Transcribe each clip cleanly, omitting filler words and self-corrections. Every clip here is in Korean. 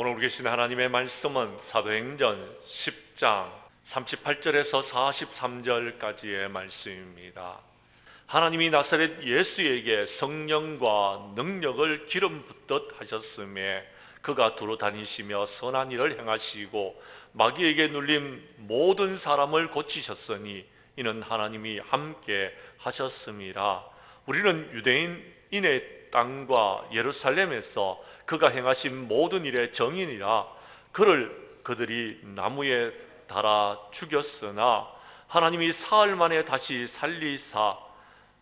오늘 우리 계신 하나님의 말씀은 사도행전 10장 38절에서 43절까지의 말씀입니다. 하나님이 나사렛 예수에게 성령과 능력을 기름 붓듯 하셨음에 그가 두루 다니시며 선한 일을 행하시고 마귀에게 눌린 모든 사람을 고치셨으니 이는 하나님이 함께 하셨음이라. 우리는 유대인의 땅과 예루살렘에서 그가 행하신 모든 일의 정인이라. 그들이 나무에 달아 죽였으나 하나님이 사흘 만에 다시 살리사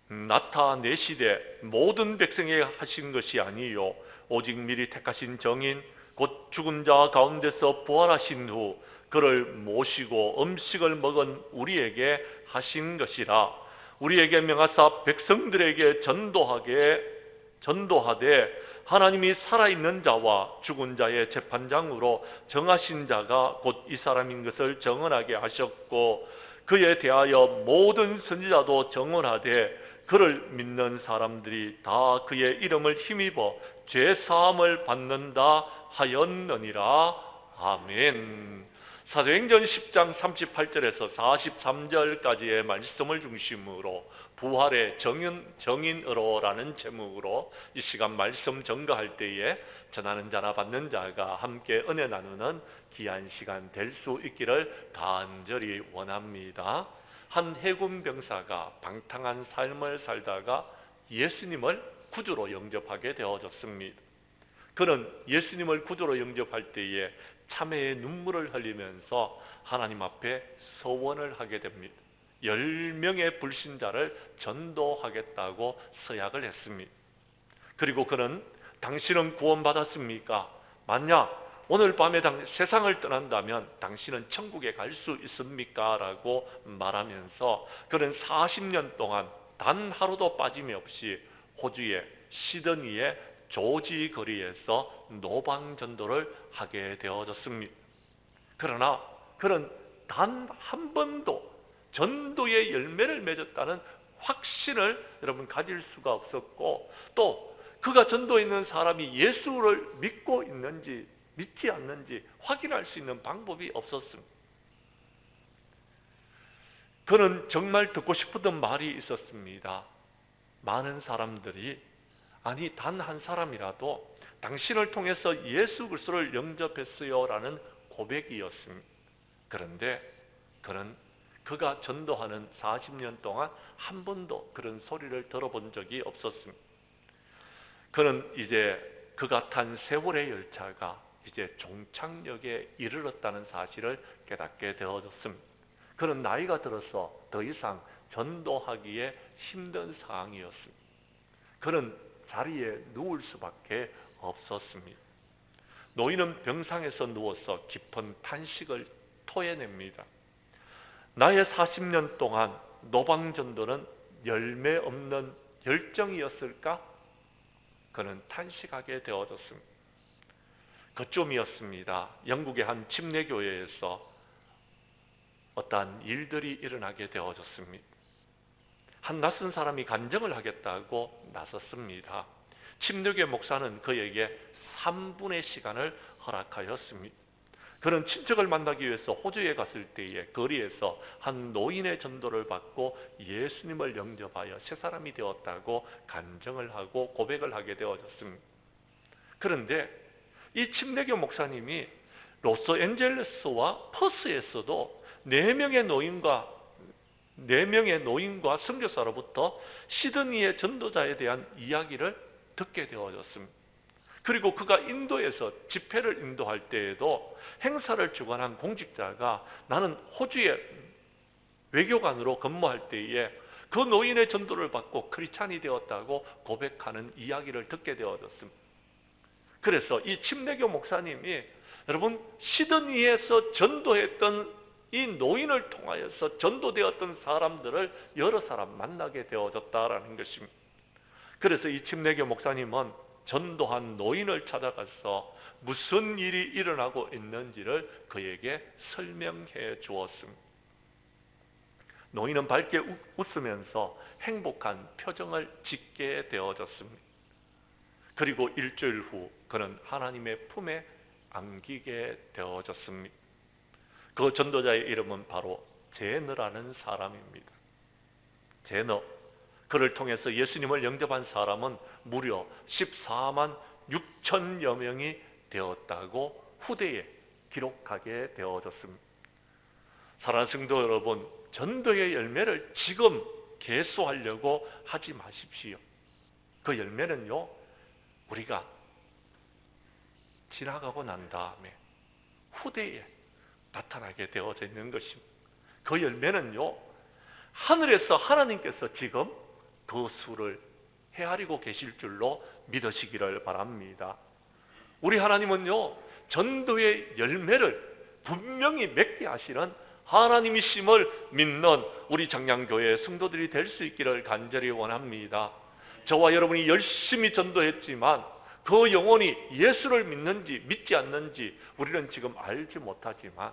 나타내시되 모든 백성에게 하신 것이 아니요 오직 미리 택하신 정인 곧 죽은 자 가운데서 부활하신 후 그를 모시고 음식을 먹은 우리에게 하신 것이라. 우리에게 명하사 백성들에게 전도하되 하나님이 살아있는 자와 죽은 자의 재판장으로 정하신 자가 곧 이 사람인 것을 정언하게 하셨고 그에 대하여 모든 선지자도 정언하되 그를 믿는 사람들이 다 그의 이름을 힘입어 죄사함을 받는다 하였느니라. 아멘. 사도행전 10장 38절에서 43절까지의 말씀을 중심으로 부활의 정인으로라는 제목으로 이 시간 말씀 전가할 때에 전하는 자나 받는 자가 함께 은혜 나누는 귀한 시간 될 수 있기를 간절히 원합니다. 한 해군 병사가 방탕한 삶을 살다가 예수님을 구주로 영접하게 되어졌습니다. 그는 예수님을 구주로 영접할 때에 참회의 눈물을 흘리면서 하나님 앞에 서원을 하게 됩니다. 10명의 불신자를 전도하겠다고 서약을 했습니다. 그리고 그는 당신은 구원받았습니까? 만약 오늘 밤에 세상을 떠난다면 당신은 천국에 갈 수 있습니까? 라고 말하면서 그는 40년 동안 단 하루도 빠짐이 없이 호주의 시드니의 조지 거리에서 노방전도를 하게 되어졌습니다. 그러나 그는 단 한 번도 전도의 열매를 맺었다는 확신을 여러분 가질 수가 없었고, 또 그가 전도에 있는 사람이 예수를 믿고 있는지 믿지 않는지 확인할 수 있는 방법이 없었습니다. 그는 정말 듣고 싶었던 말이 있었습니다. 많은 사람들이, 아니 단 한 사람이라도 당신을 통해서 예수 그리스도를 영접했어요 라는 고백이었습니다. 그런데 그는 그가 전도하는 40년 동안 한 번도 그런 소리를 들어본 적이 없었습니다. 그는 이제 그가 탄 세월의 열차가 이제 종착역에 이르렀다는 사실을 깨닫게 되어졌습니다. 그는 나이가 들어서 더 이상 전도하기에 힘든 상황이었습니다. 그는 자리에 누울 수밖에 없었습니다. 노인은 병상에서 누워서 깊은 탄식을 토해냅니다. 나의 40년 동안 노방전도는 열매 없는 열정이었을까? 그는 탄식하게 되어졌습니다. 그쯤이었습니다. 영국의 한 침례교회에서 어떠한 일들이 일어나게 되어졌습니다. 한 낯선 사람이 간증을 하겠다고 나섰습니다. 침례교회 목사는 그에게 3분의 시간을 허락하였습니다. 그는 친척을 만나기 위해서 호주에 갔을 때에 거리에서 한 노인의 전도를 받고 예수님을 영접하여 새 사람이 되었다고 간증을 하고 고백을 하게 되어졌습니다. 그런데 이 침례교 목사님이 로스앤젤레스와 퍼스에서도 4명의 노인과 선교사로부터 시드니의 전도자에 대한 이야기를 듣게 되어졌습니다. 그리고 그가 인도에서 집회를 인도할 때에도 행사를 주관한 공직자가 나는 호주의 외교관으로 근무할 때에 그 노인의 전도를 받고 크리스찬이 되었다고 고백하는 이야기를 듣게 되어졌습니다. 그래서 이 침례교 목사님이 여러분 시드니에서 전도했던 이 노인을 통하여서 전도되었던 사람들을 여러 사람 만나게 되어졌다라는 것입니다. 그래서 이 침례교 목사님은 전도한 노인을 찾아가서 무슨 일이 일어나고 있는지를 그에게 설명해 주었습니다. 노인은 밝게 웃으면서 행복한 표정을 짓게 되어졌습니다. 그리고 일주일 후 그는 하나님의 품에 안기게 되어졌습니다. 그 전도자의 이름은 바로 제너라는 사람입니다. 제너. 그를 통해서 예수님을 영접한 사람은 무려 14만 6천여 명이 되었다고 후대에 기록하게 되어졌습니다. 사랑하는 성도 여러분, 전도의 열매를 지금 계수하려고 하지 마십시오. 그 열매는요, 우리가 지나가고 난 다음에 후대에 나타나게 되어져 있는 것입니다. 그 열매는요, 하늘에서 하나님께서 지금 그 수를 헤아리고 계실 줄로 믿으시기를 바랍니다. 우리 하나님은요, 전도의 열매를 분명히 맺게 하시는 하나님이심을 믿는 우리 장량교회 성도들이 될 수 있기를 간절히 원합니다. 저와 여러분이 열심히 전도했지만 그 영혼이 예수를 믿는지 믿지 않는지 우리는 지금 알지 못하지만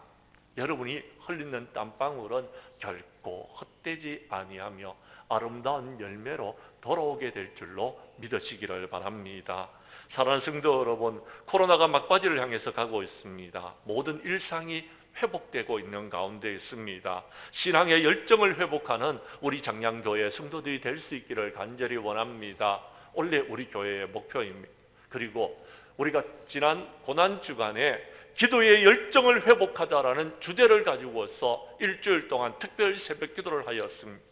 여러분이 흘리는 땀방울은 결코 헛되지 아니하며 아름다운 열매로 돌아오게 될 줄로 믿으시기를 바랍니다. 사랑하는 성도 여러분, 코로나가 막바지를 향해서 가고 있습니다. 모든 일상이 회복되고 있는 가운데 있습니다. 신앙의 열정을 회복하는 우리 장량교회 성도들이 될 수 있기를 간절히 원합니다. 원래 우리 교회의 목표입니다. 그리고 우리가 지난 고난주간에 기도의 열정을 회복하자라는 주제를 가지고서 일주일 동안 특별 새벽 기도를 하였습니다.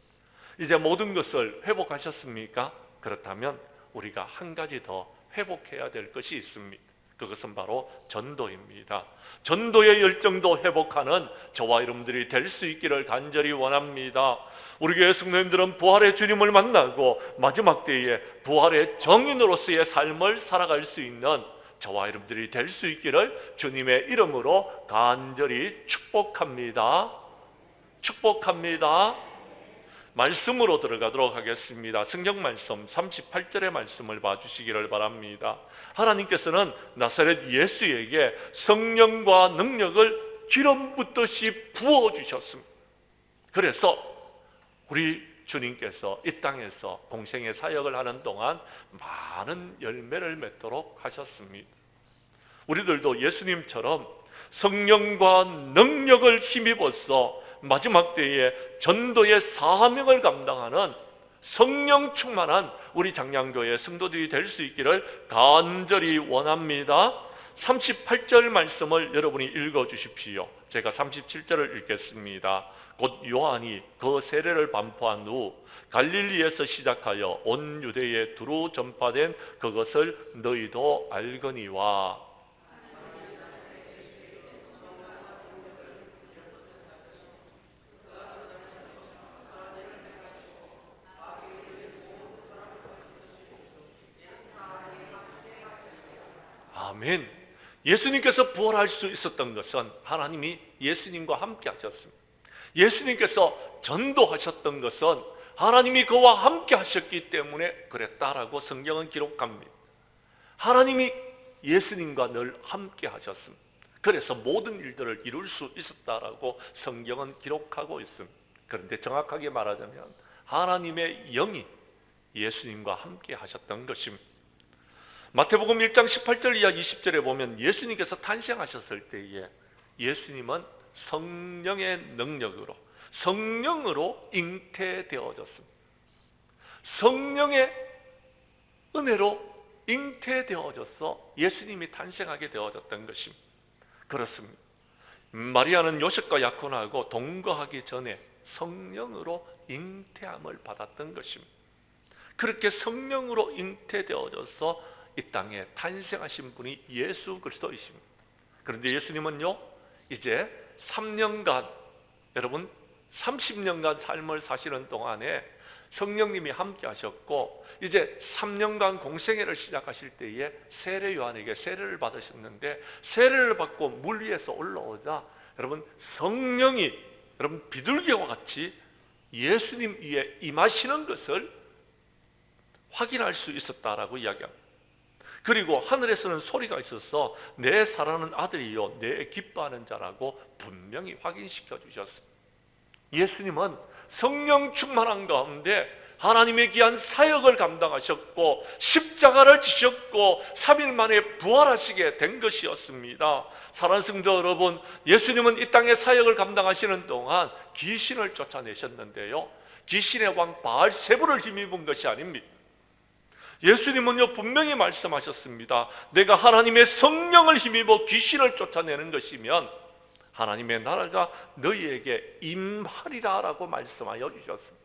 이제 모든 것을 회복하셨습니까? 그렇다면 우리가 한 가지 더 회복해야 될 것이 있습니다. 그것은 바로 전도입니다. 전도의 열정도 회복하는 저와 여러분들이 될 수 있기를 간절히 원합니다. 우리 교회 성도님들은 부활의 주님을 만나고 마지막 때에 부활의 정인으로서의 삶을 살아갈 수 있는 저와 여러분들이 될 수 있기를 주님의 이름으로 간절히 축복합니다. 축복합니다. 말씀으로 들어가도록 하겠습니다. 성경 말씀 38절의 말씀을 봐주시기를 바랍니다. 하나님께서는 나사렛 예수에게 성령과 능력을 기름 붓듯이 부어주셨습니다. 그래서 우리 주님께서 이 땅에서 공생의 사역을 하는 동안 많은 열매를 맺도록 하셨습니다. 우리들도 예수님처럼 성령과 능력을 힘입어서 마지막 때에 전도의 사명을 감당하는 성령 충만한 우리 장량교회 성도들이 될 수 있기를 간절히 원합니다. 38절 말씀을 여러분이 읽어주십시오. 제가 37절을 읽겠습니다. 곧 요한이 그 세례를 반포한 후 갈릴리에서 시작하여 온 유대에 두루 전파된 그것을 너희도 알거니와. 아멘. 예수님께서 부활할 수 있었던 것은 하나님이 예수님과 함께 하셨습니다. 예수님께서 전도하셨던 것은 하나님이 그와 함께 하셨기 때문에 그랬다라고 성경은 기록합니다. 하나님이 예수님과 늘 함께 하셨습니다. 그래서 모든 일들을 이룰 수 있었다라고 성경은 기록하고 있습니다. 그런데 정확하게 말하자면 하나님의 영이 예수님과 함께 하셨던 것입니다. 마태복음 1장 18절 이하 20절에 보면 예수님께서 탄생하셨을 때에 예수님은 성령의 능력으로 성령으로 잉태되어졌습니다. 성령의 은혜로 잉태되어져서 예수님이 탄생하게 되어졌던 것입니다. 그렇습니다. 마리아는 요셉과 약혼하고 동거하기 전에 성령으로 잉태함을 받았던 것입니다. 그렇게 성령으로 잉태되어져서 이 땅에 탄생하신 분이 예수 그리스도이십니다. 그런데 예수님은요, 이제 3년간, 여러분 30년간 삶을 사시는 동안에 성령님이 함께 하셨고 이제 3년간 공생애를 시작하실 때에 세례 요한에게 세례를 받으셨는데 세례를 받고 물 위에서 올라오자 여러분 성령이 여러분 비둘기와 같이 예수님 위에 임하시는 것을 확인할 수 있었다라고 이야기합니다. 그리고 하늘에서는 소리가 있어서 내 사랑하는 아들이요 내 기뻐하는 자라고 분명히 확인시켜 주셨습니다. 예수님은 성령 충만한 가운데 하나님의 귀한 사역을 감당하셨고 십자가를 지셨고 3일 만에 부활하시게 된 것이었습니다. 사랑하는 성도 여러분, 예수님은 이 땅의 사역을 감당하시는 동안 귀신을 쫓아내셨는데요, 귀신의 왕 바알세불을 힘입은 것이 아닙니다. 예수님은요 분명히 말씀하셨습니다. 내가 하나님의 성령을 힘입어 귀신을 쫓아내는 것이면 하나님의 나라가 너희에게 임하리라 라고 말씀하여 주셨습니다.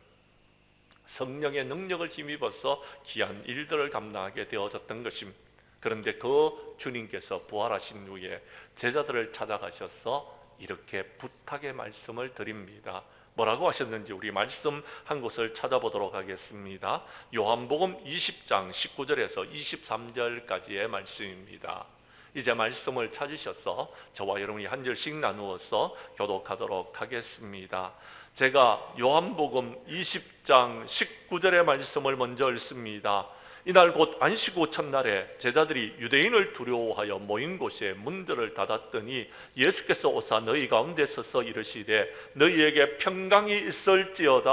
성령의 능력을 힘입어서 귀한 일들을 감당하게 되어졌던 것입니다. 그런데 그 주님께서 부활하신 후에 제자들을 찾아가셔서 이렇게 부탁의 말씀을 드립니다. 뭐라고 하셨는지 우리 말씀 한 곳을 찾아보도록 하겠습니다. 요한복음 20장 19절에서 23절까지의 말씀입니다. 이제 말씀을 찾으셔서 저와 여러분이 한 절씩 나누어서 교독하도록 하겠습니다. 제가 요한복음 20장 19절의 말씀을 먼저 읽습니다. 이날 곧 안식 후 첫날에 제자들이 유대인을 두려워하여 모인 곳에 문들을 닫았더니 예수께서 오사 너희 가운데 서서 이르시되 너희에게 평강이 있을지어다.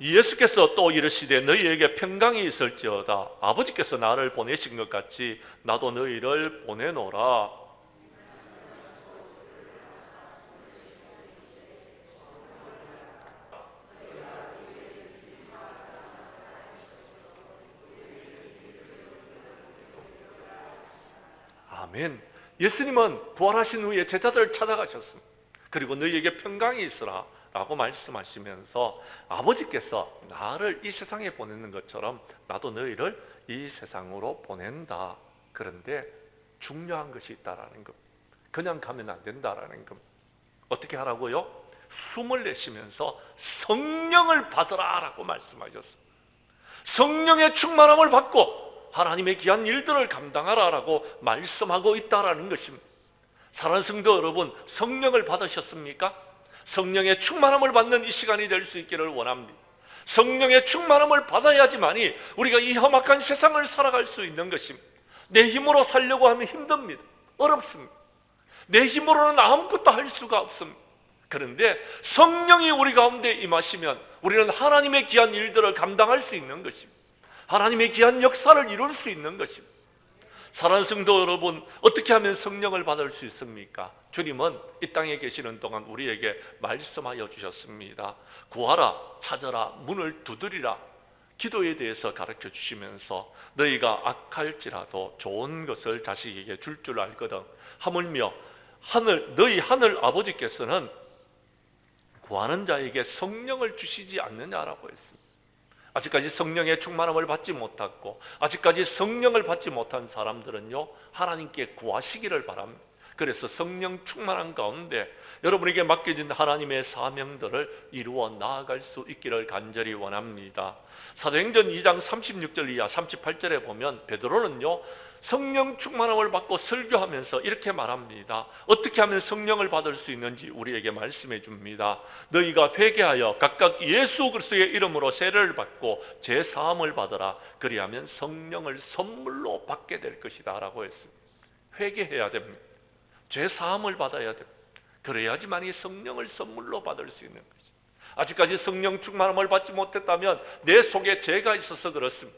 예수께서 또 이르시되 너희에게 평강이 있을지어다. 아버지께서 나를 보내신 것 같이 나도 너희를 보내노라. 아멘. 예수님은 부활하신 후에 제자들을 찾아가셨습니다. 그리고 너희에게 평강이 있으라 라고 말씀하시면서 아버지께서 나를 이 세상에 보내는 것처럼 나도 너희를 이 세상으로 보낸다. 그런데 중요한 것이 있다라는 것, 그냥 가면 안 된다라는 것. 어떻게 하라고요? 숨을 내쉬면서 성령을 받으라 라고 말씀하셨습니다. 성령의 충만함을 받고 하나님의 귀한 일들을 감당하라 라고 말씀하고 있다라는 것입니다. 사랑하는 성도 여러분, 성령을 받으셨습니까? 성령의 충만함을 받는 이 시간이 될 수 있기를 원합니다. 성령의 충만함을 받아야지만이 우리가 이 험악한 세상을 살아갈 수 있는 것입니다. 내 힘으로 살려고 하면 힘듭니다. 어렵습니다. 내 힘으로는 아무것도 할 수가 없습니다. 그런데 성령이 우리 가운데 임하시면 우리는 하나님의 귀한 일들을 감당할 수 있는 것입니다. 하나님의 귀한 역사를 이룰 수 있는 것입니다. 사랑하는 성도 여러분, 어떻게 하면 성령을 받을 수 있습니까? 주님은 이 땅에 계시는 동안 우리에게 말씀하여 주셨습니다. 구하라, 찾아라, 문을 두드리라. 기도에 대해서 가르쳐 주시면서 너희가 악할지라도 좋은 것을 자식에게 줄 줄 알거든. 하물며 너희 하늘 아버지께서는 구하는 자에게 성령을 주시지 않느냐라고 했습니다. 아직까지 성령의 충만함을 받지 못했고 아직까지 성령을 받지 못한 사람들은요, 하나님께 구하시기를 바랍니다. 그래서 성령 충만한 가운데 여러분에게 맡겨진 하나님의 사명들을 이루어 나아갈 수 있기를 간절히 원합니다. 사도행전 2장 36절 이하 38절에 보면 베드로는요, 성령 충만함을 받고 설교하면서 이렇게 말합니다. 어떻게 하면 성령을 받을 수 있는지 우리에게 말씀해 줍니다. 너희가 회개하여 각각 예수 그리스도의 이름으로 세례를 받고 죄사함을 받으라. 그리하면 성령을 선물로 받게 될 것이다 라고 했습니다. 회개해야 됩니다. 죄사함을 받아야 됩니다. 그래야지만 이 성령을 선물로 받을 수 있는 것입니다. 아직까지 성령 충만함을 받지 못했다면 내 속에 죄가 있어서 그렇습니다.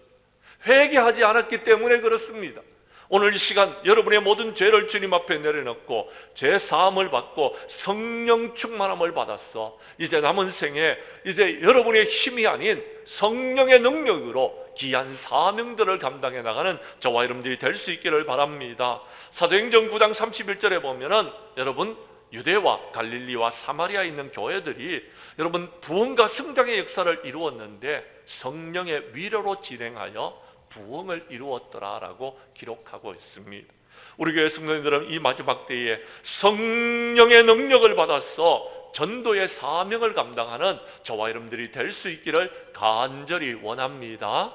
회개하지 않았기 때문에 그렇습니다. 오늘 이 시간 여러분의 모든 죄를 주님 앞에 내려놓고 죄 사함을 받고 성령 충만함을 받았어. 이제 남은 생에 이제 여러분의 힘이 아닌 성령의 능력으로 귀한 사명들을 감당해 나가는 저와 여러분들이 될 수 있기를 바랍니다. 사도행전 9장 31절에 보면은 여러분 유대와 갈릴리와 사마리아에 있는 교회들이 여러분 부흥과 성장의 역사를 이루었는데 성령의 위로로 진행하여 부흥을 이루었더라라고 기록하고 있습니다. 우리 교회 성도님들은 이 마지막 때에 성령의 능력을 받아서 전도의 사명을 감당하는 저와 여러분들이 될 수 있기를 간절히 원합니다.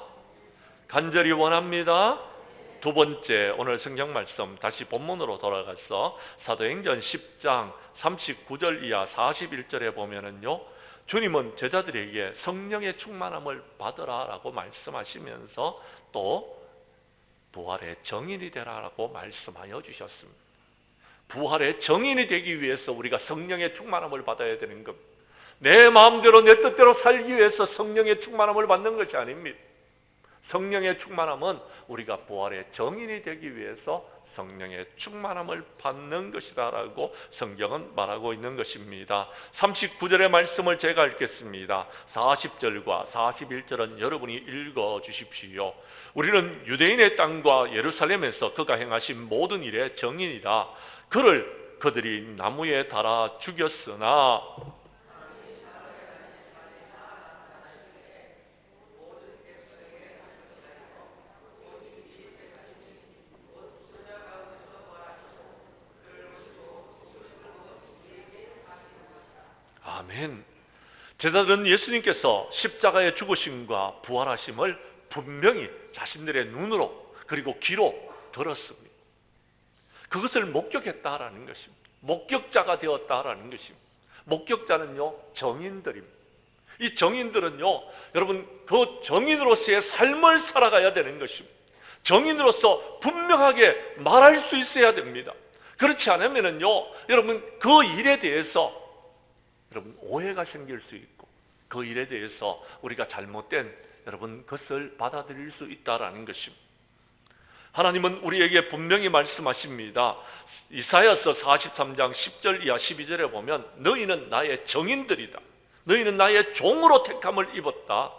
간절히 원합니다. 두 번째, 오늘 성경 말씀 다시 본문으로 돌아가서 사도행전 10장 39절 이하 41절에 보면은요, 주님은 제자들에게 성령의 충만함을 받으라라고 말씀하시면서 또 부활의 정인이 되라라고 말씀하여 주셨습니다. 부활의 정인이 되기 위해서 우리가 성령의 충만함을 받아야 되는 겁니다. 내 마음대로 내 뜻대로 살기 위해서 성령의 충만함을 받는 것이 아닙니다. 성령의 충만함은 우리가 부활의 정인이 되기 위해서 성령의 충만함을 받는 것이다 라고 성경은 말하고 있는 것입니다. 39절의 말씀을 제가 읽겠습니다. 40절과 41절은 여러분이 읽어 주십시오. 우리는 유대인의 땅과 예루살렘에서 그가 행하신 모든 일의 정인이라. 그를 그들이 나무에 달아 죽였으나 아멘. 제자들은 예수님께서 십자가의 죽으심과 부활하심을 분명히 자신들의 눈으로 그리고 귀로 들었습니다. 그것을 목격했다라는 것입니다. 목격자가 되었다라는 것입니다. 목격자는요, 정인들입니다. 이 정인들은요, 여러분, 그 정인으로서의 삶을 살아가야 되는 것입니다. 정인으로서 분명하게 말할 수 있어야 됩니다. 그렇지 않으면은요, 여러분, 그 일에 대해서 여러분 오해가 생길 수 있고 그 일에 대해서 우리가 잘못된 여러분 것을 받아들일 수 있다라는 것입니다. 하나님은 우리에게 분명히 말씀하십니다. 이사야서 43장 10절 이하 12절에 보면 너희는 나의 정인들이다. 너희는 나의 종으로 택함을 입었다.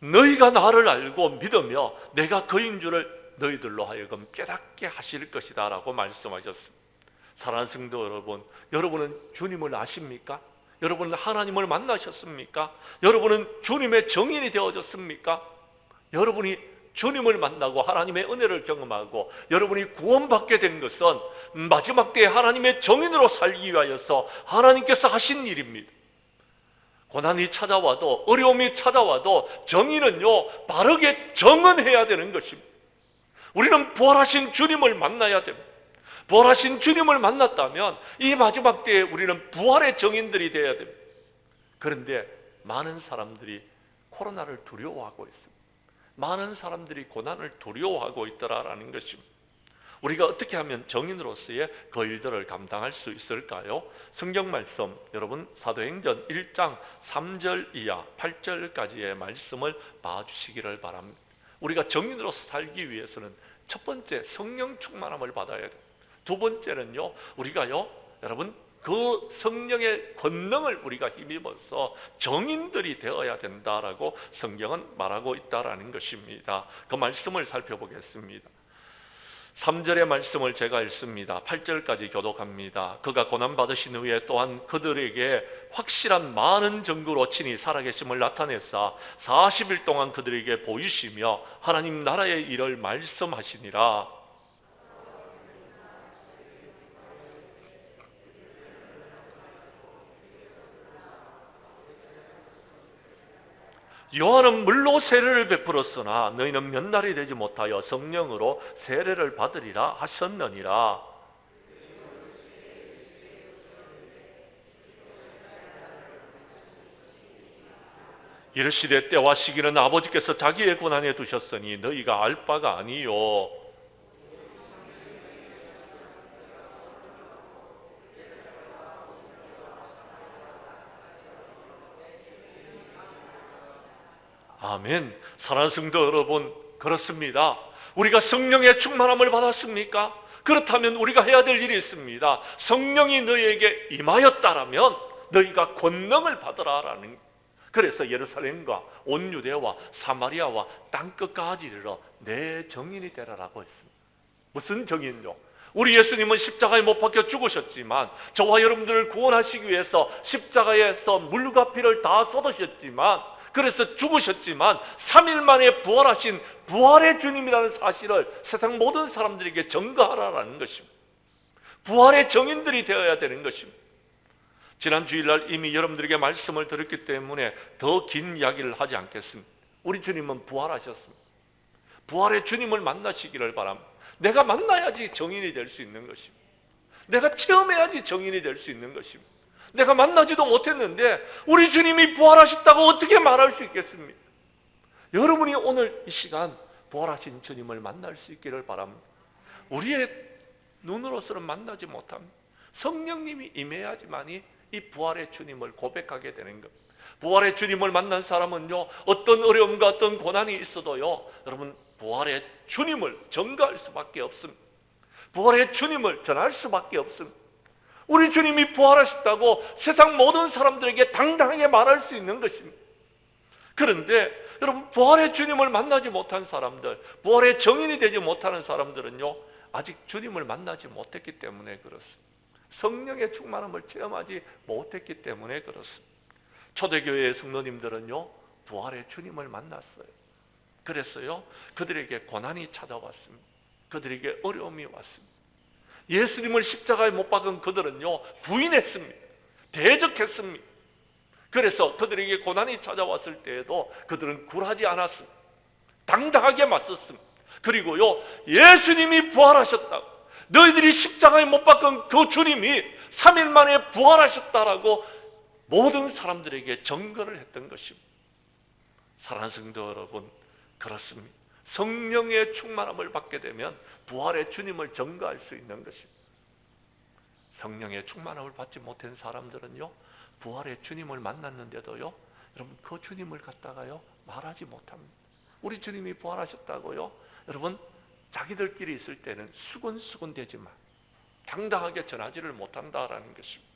너희가 나를 알고 믿으며 내가 그인 줄을 너희들로 하여금 깨닫게 하실 것이다 라고 말씀하셨습니다. 사랑하는 성도 여러분, 여러분은 주님을 아십니까? 여러분은 하나님을 만나셨습니까? 여러분은 주님의 정인이 되어졌습니까? 여러분이 주님을 만나고 하나님의 은혜를 경험하고 여러분이 구원받게 된 것은 마지막 때에 하나님의 정인으로 살기 위하여서 하나님께서 하신 일입니다. 고난이 찾아와도 어려움이 찾아와도 정인은요 바르게 정언해야 되는 것입니다. 우리는 부활하신 주님을 만나야 됩니다. 부활하신 주님을 만났다면 이 마지막 때에 우리는 부활의 정인들이 되어야 됩니다. 그런데 많은 사람들이 코로나를 두려워하고 있습니다. 많은 사람들이 고난을 두려워하고 있더라라는 것입니다. 우리가 어떻게 하면 정인으로서의 그 일들을 감당할 수 있을까요? 성경 말씀 여러분 사도행전 1장 3절 이하 8절까지의 말씀을 봐주시기를 바랍니다. 우리가 정인으로서 살기 위해서는 첫 번째 성령 충만함을 받아야 돼요. 두 번째는요, 우리가요, 여러분, 그 성령의 권능을 우리가 힘입어서 정인들이 되어야 된다라고 성경은 말하고 있다라는 것입니다. 그 말씀을 살펴보겠습니다. 3절의 말씀을 제가 읽습니다. 8절까지 교독합니다. 그가 고난받으신 후에 또한 그들에게 확실한 많은 증거로 친히 살아계심을 나타내사 40일 동안 그들에게 보이시며 하나님 나라의 일을 말씀하시니라. 요한은 물로 세례를 베풀었으나 너희는 몇 날이 되지 못하여 성령으로 세례를 받으리라 하셨느니라. 이르시되 때와 시기는 아버지께서 자기의 권한에 두셨으니 너희가 알 바가 아니요. 아멘. 사랑하는 성도 여러분, 그렇습니다. 우리가 성령의 충만함을 받았습니까? 그렇다면 우리가 해야 될 일이 있습니다. 성령이 너희에게 임하였다라면 너희가 권능을 받으라라는. 그래서 예루살렘과 온 유대와 사마리아와 땅끝까지 이르러 내 정인이 되라라고 했습니다. 무슨 정인요? 우리 예수님은 십자가에 못 박혀 죽으셨지만 저와 여러분들을 구원하시기 위해서 십자가에서 물과 피를 다 쏟으셨지만 그래서 죽으셨지만 3일 만에 부활하신 부활의 주님이라는 사실을 세상 모든 사람들에게 전가하라는 것입니다. 부활의 정인들이 되어야 되는 것입니다. 지난 주일날 이미 여러분들에게 말씀을 드렸기 때문에 더 긴 이야기를 하지 않겠습니다. 우리 주님은 부활하셨습니다. 부활의 주님을 만나시기를 바랍니다. 내가 만나야지 정인이 될 수 있는 것입니다. 내가 체험해야지 정인이 될 수 있는 것입니다. 내가 만나지도 못했는데 우리 주님이 부활하셨다고 어떻게 말할 수 있겠습니까? 여러분이 오늘 이 시간 부활하신 주님을 만날 수 있기를 바랍니다. 우리의 눈으로서는 만나지 못합니다. 성령님이 임해야지만이 이 부활의 주님을 고백하게 되는 것. 부활의 주님을 만난 사람은요, 어떤 어려움과 어떤 고난이 있어도요, 여러분 부활의 주님을 전가할 수밖에 없습니다. 부활의 주님을 전할 수밖에 없습니다. 우리 주님이 부활하셨다고 세상 모든 사람들에게 당당하게 말할 수 있는 것입니다. 그런데 여러분, 부활의 주님을 만나지 못한 사람들, 부활의 정인이 되지 못하는 사람들은요, 아직 주님을 만나지 못했기 때문에 그렇습니다. 성령의 충만함을 체험하지 못했기 때문에 그렇습니다. 초대교회의 성도님들은요, 부활의 주님을 만났어요. 그래서요, 그들에게 고난이 찾아왔습니다. 그들에게 어려움이 왔습니다. 예수님을 십자가에 못 박은 그들은요, 부인했습니다. 대적했습니다. 그래서 그들에게 고난이 찾아왔을 때에도 그들은 굴하지 않았습니다. 당당하게 맞섰습니다. 그리고요, 예수님이 부활하셨다고, 너희들이 십자가에 못 박은 그 주님이 3일 만에 부활하셨다라고 모든 사람들에게 증거를 했던 것입니다. 사랑하는 성도 여러분, 그렇습니다. 성령의 충만함을 받게 되면 부활의 주님을 증거할 수 있는 것입니다. 성령의 충만함을 받지 못한 사람들은요, 부활의 주님을 만났는데도요, 여러분 그 주님을 갖다가요 말하지 못합니다. 우리 주님이 부활하셨다고요, 여러분 자기들끼리 있을 때는 수근수근 되지만 당당하게 전하지를 못한다라는 것입니다.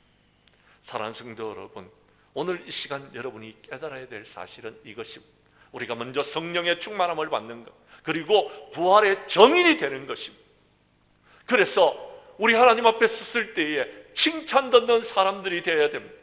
사랑하는 성도 여러분, 오늘 이 시간 여러분이 깨달아야 될 사실은 이것입니다. 우리가 먼저 성령의 충만함을 받는 것, 그리고 부활의 정인이 되는 것입니다. 그래서 우리 하나님 앞에 섰을 때에 칭찬 듣는 사람들이 되어야 됩니다.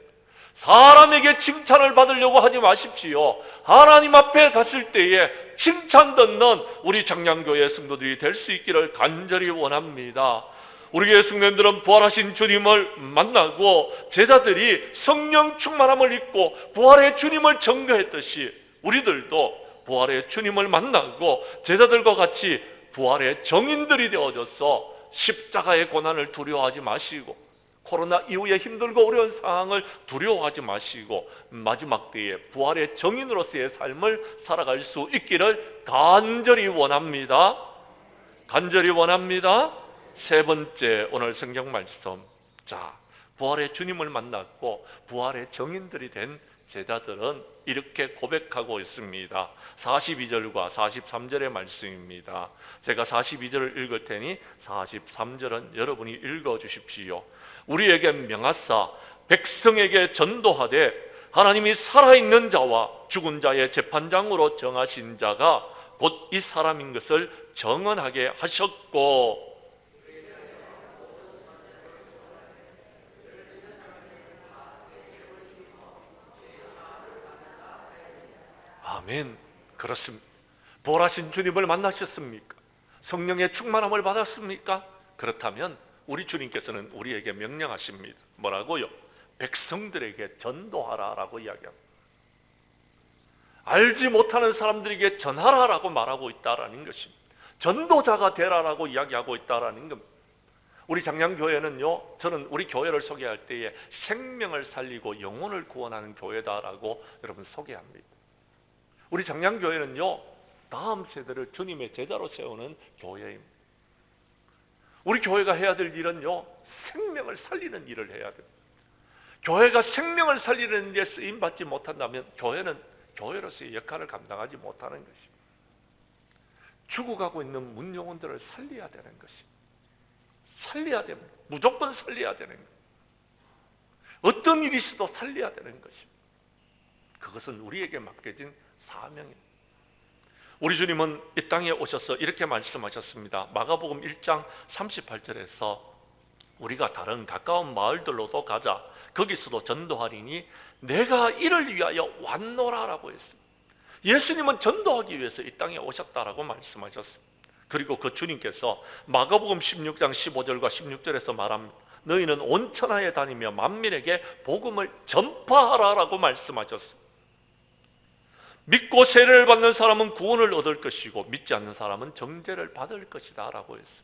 사람에게 칭찬을 받으려고 하지 마십시오. 하나님 앞에 갔을 때에 칭찬 듣는 우리 장량교회 성도들이 될 수 있기를 간절히 원합니다. 우리 교회 성도님들은 부활하신 주님을 만나고 제자들이 성령 충만함을 입고 부활의 주님을 증거했듯이 우리들도 부활의 주님을 만나고 제자들과 같이 부활의 정인들이 되어져서 십자가의 고난을 두려워하지 마시고, 코로나 이후에 힘들고 어려운 상황을 두려워하지 마시고, 마지막 때에 부활의 정인으로서의 삶을 살아갈 수 있기를 간절히 원합니다. 간절히 원합니다. 세 번째, 오늘 성경 말씀. 자, 부활의 주님을 만났고 부활의 정인들이 된 제자들은 이렇게 고백하고 있습니다. 42절과 43절의 말씀입니다. 제가 42절을 읽을 테니 43절은 여러분이 읽어 주십시오. 우리에게 명하사 백성에게 전도하되 하나님이 살아있는 자와 죽은 자의 재판장으로 정하신 자가 곧 이 사람인 것을 정언하게 하셨고, 아멘. 그렇습니다. 부활하신 주님을 만나셨습니까? 성령의 충만함을 받았습니까? 그렇다면 우리 주님께서는 우리에게 명령하십니다. 뭐라고요? 백성들에게 전도하라라고 이야기합니다. 알지 못하는 사람들에게 전하라라고 말하고 있다라는 것입니다. 전도자가 되라라고 이야기하고 있다라는 겁니다. 우리 장량교회는요, 저는 우리 교회를 소개할 때에 생명을 살리고 영혼을 구원하는 교회다라고 여러분 소개합니다. 우리 장량교회는요, 다음 세대를 주님의 제자로 세우는 교회입니다. 우리 교회가 해야 될 일은요, 생명을 살리는 일을 해야 됩니다. 교회가 생명을 살리는 데 쓰임받지 못한다면 교회는 교회로서의 역할을 감당하지 못하는 것입니다. 죽어가고 있는 문영혼들을 살려야 되는 것입니다. 살려야 됩니다. 무조건 살려야 되는 것입니다. 어떤 일이 있어도 살려야 되는 것입니다. 그것은 우리에게 맡겨진 사명입니다. 우리 주님은 이 땅에 오셔서 이렇게 말씀하셨습니다. 마가복음 1장 38절에서 우리가 다른 가까운 마을들로도 가자, 거기서도 전도하리니 내가 이를 위하여 왔노라라고 했습니다. 예수님은 전도하기 위해서 이 땅에 오셨다라고 말씀하셨습니다. 그리고 그 주님께서 마가복음 16장 15절과 16절에서 말합니다. 너희는 온 천하에 다니며 만민에게 복음을 전파하라라고 말씀하셨습니다. 믿고 세례를 받는 사람은 구원을 얻을 것이고 믿지 않는 사람은 정죄를 받을 것이다 라고 했습니다.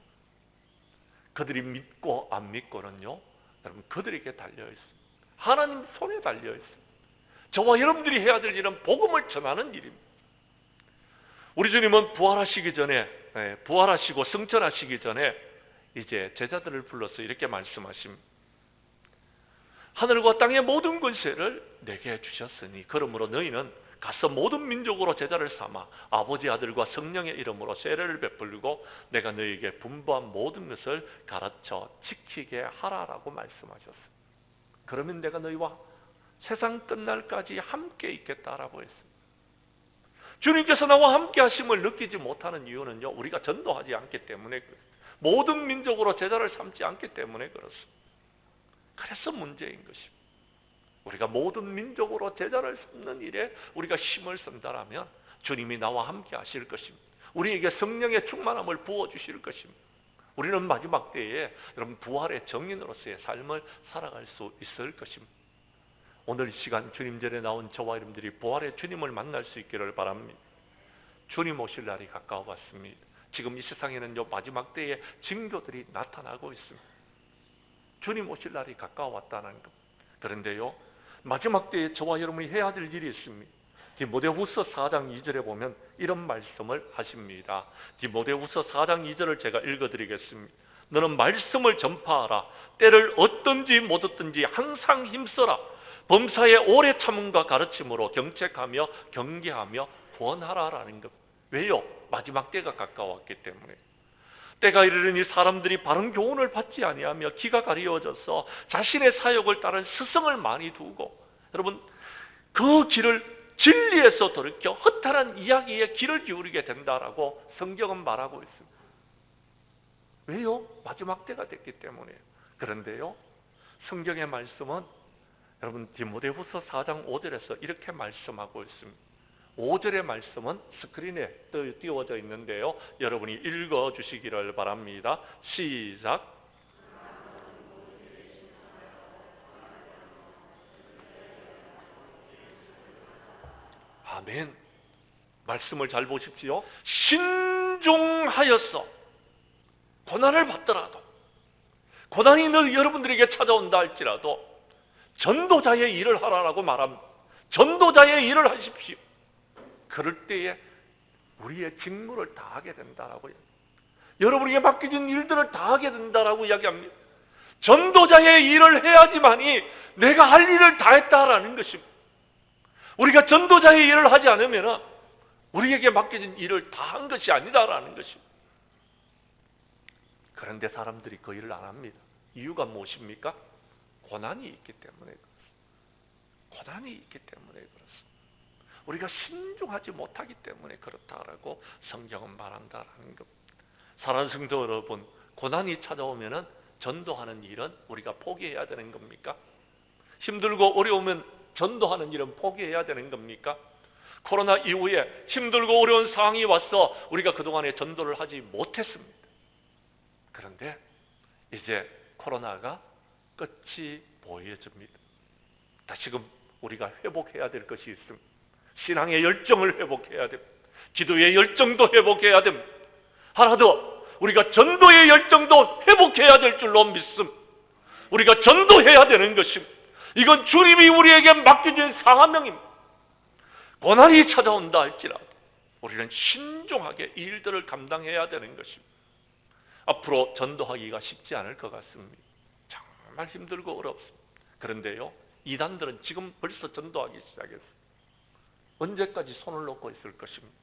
그들이 믿고 안 믿고는요, 여러분 그들에게 달려있습니다. 하나님 손에 달려있습니다. 저와 여러분들이 해야 될 일은 복음을 전하는 일입니다. 우리 주님은 부활하시기 전에, 부활하시고 승천하시기 전에 이제 제자들을 불러서 이렇게 말씀하십니다. 하늘과 땅의 모든 권세를 내게 주셨으니 그러므로 너희는 가서 모든 민족으로 제자를 삼아 아버지, 아들과 성령의 이름으로 세례를 베풀고 내가 너희에게 분부한 모든 것을 가르쳐 지키게 하라라고 말씀하셨습니다. 그러면 내가 너희와 세상 끝날까지 함께 있겠다라고 했습니다. 주님께서 나와 함께 하심을 느끼지 못하는 이유는요, 우리가 전도하지 않기 때문에 그렇습니다. 모든 민족으로 제자를 삼지 않기 때문에 그렇습니다. 그래서 문제인 것입니다. 우리가 모든 민족으로 제자를 삼는 일에 우리가 힘을 쓴다라면 주님이 나와 함께 하실 것입니다. 우리에게 성령의 충만함을 부어주실 것입니다. 우리는 마지막 때에 여러분 부활의 정인으로서의 삶을 살아갈 수 있을 것입니다. 오늘 이 시간 주님 전에 나온 저와 여러분들이 부활의 주님을 만날 수 있기를 바랍니다. 주님 오실 날이 가까워 왔습니다. 지금 이 세상에는요, 마지막 때에 징조들이 나타나고 있습니다. 주님 오실 날이 가까워 왔다는 것. 그런데요, 마지막 때에 저와 여러분이 해야 될 일이 있습니다. 디모데후서 4장 2절에 보면 이런 말씀을 하십니다. 디모데후서 4장 2절을 제가 읽어드리겠습니다. 너는 말씀을 전파하라. 때를 얻든지 못 얻든지 항상 힘써라. 범사에 오래 참음과 가르침으로 경책하며 경계하며 권하라라는 것. 왜요? 마지막 때가 가까웠기 때문에. 때가 이르르니 사람들이 바른 교훈을 받지 아니하며 귀가 가리워져서 자신의 사욕을 따른 스승을 많이 두고, 여러분 그 길을 진리에서 돌이켜 허탈한 이야기에 귀를 기울이게 된다라고 성경은 말하고 있습니다. 왜요? 마지막 때가 됐기 때문에. 그런데요, 성경의 말씀은 여러분 디모데후서 4장 5절에서 이렇게 말씀하고 있습니다. 5절의 말씀은 스크린에 띄워져 있는데요, 여러분이 읽어주시기를 바랍니다. 시작. 아멘. 말씀을 잘 보십시오. 신중하여서 고난을 받더라도, 고난이 여러분들에게 찾아온다 할지라도 전도자의 일을 하라라고 말합니다. 전도자의 일을 하십시오. 그럴 때에 우리의 직무를 다하게 된다라고요. 여러분에게 맡겨진 일들을 다하게 된다라고 이야기합니다. 전도자의 일을 해야지만이 내가 할 일을 다했다라는 것입니다. 우리가 전도자의 일을 하지 않으면 우리에게 맡겨진 일을 다한 것이 아니다라는 것입니다. 그런데 사람들이 그 일을 안 합니다. 이유가 무엇입니까? 고난이 있기 때문에 그렇습니다. 고난이 있기 때문에 그렇습니다. 우리가 신중하지 못하기 때문에 그렇다라고 성경은 말한다라는 것. 사랑하는 성도 여러분, 고난이 찾아오면은 전도하는 일은 우리가 포기해야 되는 겁니까? 힘들고 어려우면 전도하는 일은 포기해야 되는 겁니까? 코로나 이후에 힘들고 어려운 상황이 와서 우리가 그동안에 전도를 하지 못했습니다. 그런데 이제 코로나가 끝이 보여집니다. 다시금 우리가 회복해야 될 것이 있습니다. 신앙의 열정을 회복해야 됩니다. 기도의 열정도 회복해야 됩니다. 하나 더, 우리가 전도의 열정도 회복해야 될 줄로 믿습니다. 우리가 전도해야 되는 것입니다. 이건 주님이 우리에게 맡겨진 사명입니다. 고난이 찾아온다 할지라도 우리는 신중하게 이 일들을 감당해야 되는 것입니다. 앞으로 전도하기가 쉽지 않을 것 같습니다. 정말 힘들고 어렵습니다. 그런데요, 이단들은 지금 벌써 전도하기 시작했습니다. 언제까지 손을 놓고 있을 것입니다.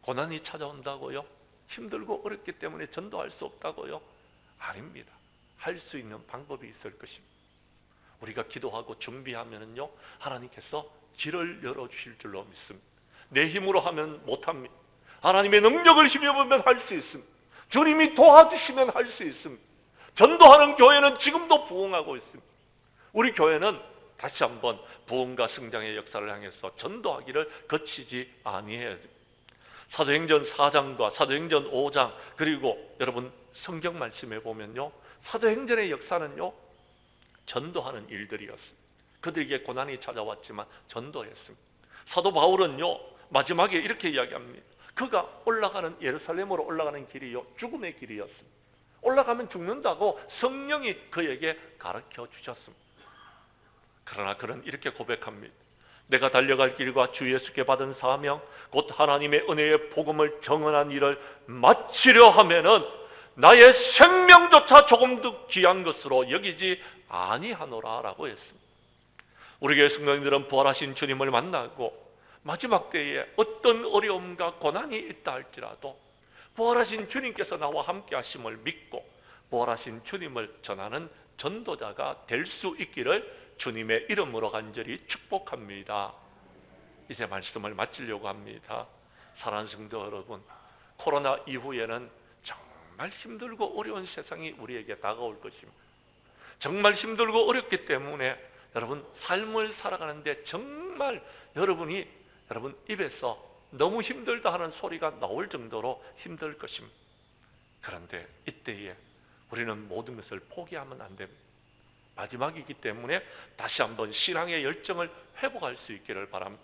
고난이 찾아온다고요? 힘들고 어렵기 때문에 전도할 수 없다고요? 아닙니다. 할 수 있는 방법이 있을 것입니다. 우리가 기도하고 준비하면요, 하나님께서 길을 열어주실 줄로 믿습니다. 내 힘으로 하면 못합니다. 하나님의 능력을 힘입으면 할 수 있습니다. 주님이 도와주시면 할 수 있습니다. 전도하는 교회는 지금도 부흥하고 있습니다. 우리 교회는 다시 한번 부흥과 성장의 역사를 향해서 전도하기를 거치지 아니해야 됩니다. 사도행전 4장과 사도행전 5장, 그리고 여러분 성경 말씀에 보면요, 사도행전의 역사는요, 전도하는 일들이었습니다. 그들에게 고난이 찾아왔지만 전도했습니다. 사도 바울은요, 마지막에 이렇게 이야기합니다. 그가 올라가는, 예루살렘으로 올라가는 길이요, 죽음의 길이었습니다. 올라가면 죽는다고 성령이 그에게 가르쳐 주셨습니다. 그러나 그는 이렇게 고백합니다. 내가 달려갈 길과 주 예수께 받은 사명, 곧 하나님의 은혜의 복음을 정언한 일을 마치려 하면은 나의 생명조차 조금 더 귀한 것으로 여기지 아니하노라라고 했습니다. 우리 교회 성도님들은 부활하신 주님을 만나고 마지막 때에 어떤 어려움과 고난이 있다 할지라도 부활하신 주님께서 나와 함께 하심을 믿고 부활하신 주님을 전하는 전도자가 될 수 있기를 주님의 이름으로 간절히 축복합니다. 이제 말씀을 마치려고 합니다. 사랑하는 성도 여러분, 코로나 이후에는 정말 힘들고 어려운 세상이 우리에게 다가올 것입니다. 정말 힘들고 어렵기 때문에 여러분 삶을 살아가는데 정말 여러분 입에서 너무 힘들다 하는 소리가 나올 정도로 힘들 것입니다. 그런데 이때에 우리는 모든 것을 포기하면 안 됩니다. 마지막이기 때문에 다시 한번 신앙의 열정을 회복할 수 있기를 바랍니다.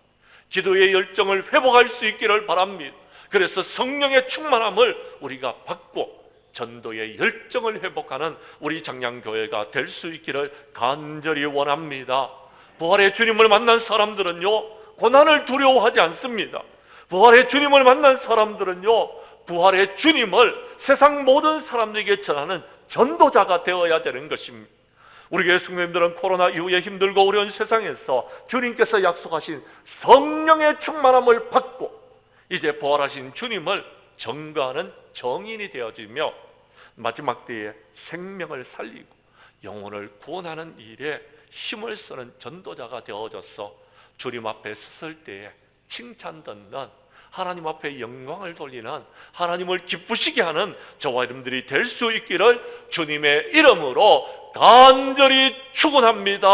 기도의 열정을 회복할 수 있기를 바랍니다. 그래서 성령의 충만함을 우리가 받고 전도의 열정을 회복하는 우리 장량교회가 될 수 있기를 간절히 원합니다. 부활의 주님을 만난 사람들은요, 고난을 두려워하지 않습니다. 부활의 주님을 만난 사람들은요, 부활의 주님을 세상 모든 사람들에게 전하는 전도자가 되어야 되는 것입니다. 우리 교회 성도님들은 코로나 이후에 힘들고 어려운 세상에서 주님께서 약속하신 성령의 충만함을 받고 이제 부활하신 주님을 전가하는 정인이 되어지며 마지막 때에 생명을 살리고 영혼을 구원하는 일에 힘을 쓰는 전도자가 되어져서 주님 앞에 섰을 때에 칭찬 듣는, 하나님 앞에 영광을 돌리는, 하나님을 기쁘시게 하는 저와 여러분들이 될 수 있기를 주님의 이름으로 간절히 축원합니다.